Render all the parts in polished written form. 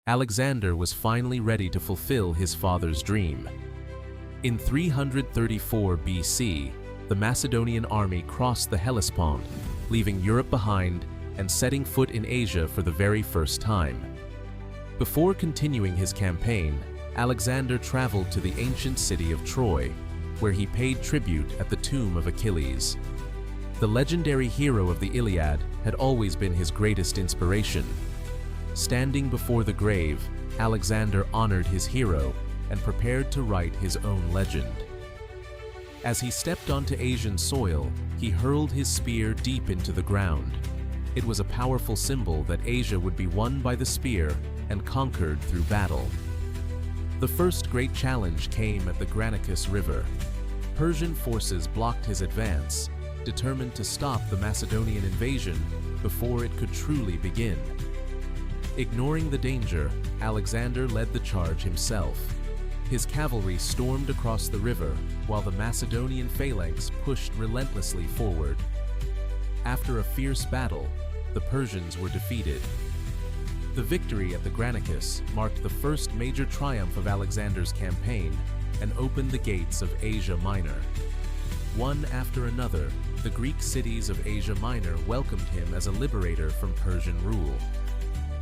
Alexander was finally ready to fulfill his father's dream. In 334 BC, the Macedonian army crossed the Hellespont, leaving Europe behind and setting foot in Asia for the very first time. Before continuing his campaign, Alexander traveled to the ancient city of Troy, where he paid tribute at the tomb of Achilles. The legendary hero of the Iliad had always been his greatest inspiration. Standing before the grave, Alexander honored his hero and prepared to write his own legend. As he stepped onto Asian soil, he hurled his spear deep into the ground. It was a powerful symbol that Asia would be won by the spear and conquered through battle. The first great challenge came at the Granicus River. Persian forces blocked his advance, determined to stop the Macedonian invasion before it could truly begin. Ignoring the danger, Alexander led the charge himself. His cavalry stormed across the river, while the Macedonian phalanx pushed relentlessly forward. After a fierce battle, the Persians were defeated. The victory at the Granicus marked the first major triumph of Alexander's campaign and opened the gates of Asia Minor. One after another, the Greek cities of Asia Minor welcomed him as a liberator from Persian rule.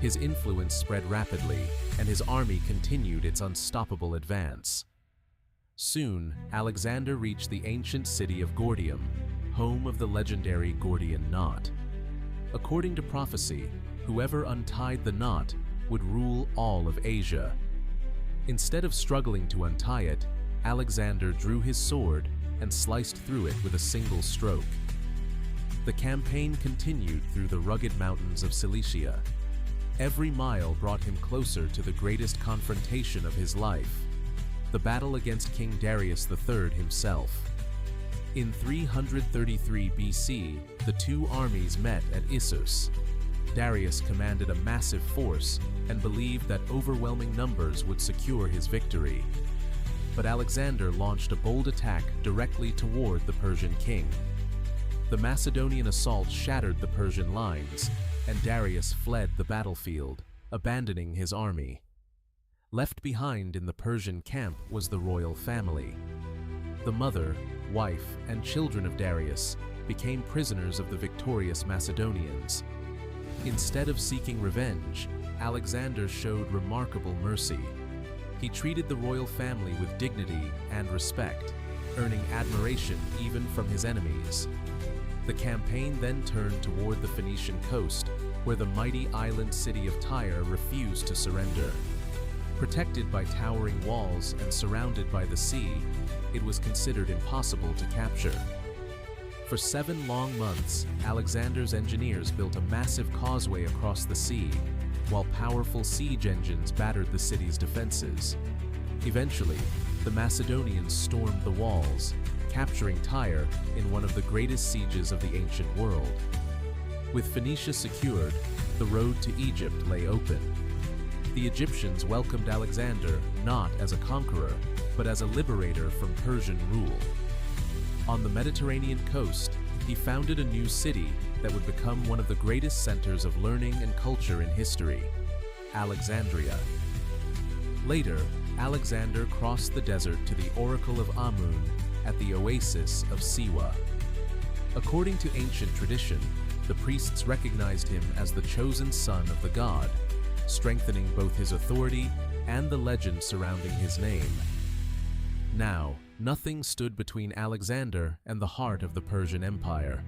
His influence spread rapidly, and his army continued its unstoppable advance. Soon, Alexander reached the ancient city of Gordium, home of the legendary Gordian knot. According to prophecy, whoever untied the knot would rule all of Asia. Instead of struggling to untie it, Alexander drew his sword and sliced through it with a single stroke. The campaign continued through the rugged mountains of Cilicia. Every mile brought him closer to the greatest confrontation of his life, the battle against King Darius III himself. In 333 BC, the two armies met at Issus. Darius commanded a massive force and believed that overwhelming numbers would secure his victory. But Alexander launched a bold attack directly toward the Persian king. The Macedonian assault shattered the Persian lines, and Darius fled the battlefield, abandoning his army. Left behind in the Persian camp was the royal family. The mother, wife, and children of Darius became prisoners of the victorious Macedonians. Instead of seeking revenge, Alexander showed remarkable mercy. He treated the royal family with dignity and respect, earning admiration even from his enemies. The campaign then turned toward the Phoenician coast, where the mighty island city of Tyre refused to surrender. Protected by towering walls and surrounded by the sea, it was considered impossible to capture. For 7 long months, Alexander's engineers built a massive causeway across the sea, while powerful siege engines battered the city's defenses. Eventually, the Macedonians stormed the walls, capturing Tyre in one of the greatest sieges of the ancient world. With Phoenicia secured, the road to Egypt lay open. The Egyptians welcomed Alexander not as a conqueror, but as a liberator from Persian rule. On the Mediterranean coast, he founded a new city that would become one of the greatest centers of learning and culture in history, Alexandria. Later, Alexander crossed the desert to the Oracle of Amun at the oasis of Siwa. According to ancient tradition, the priests recognized him as the chosen son of the god, strengthening both his authority and the legend surrounding his name. Now, nothing stood between Alexander and the heart of the Persian Empire.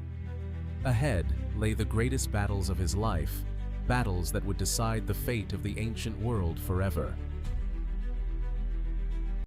Ahead lay the greatest battles of his life, battles that would decide the fate of the ancient world forever.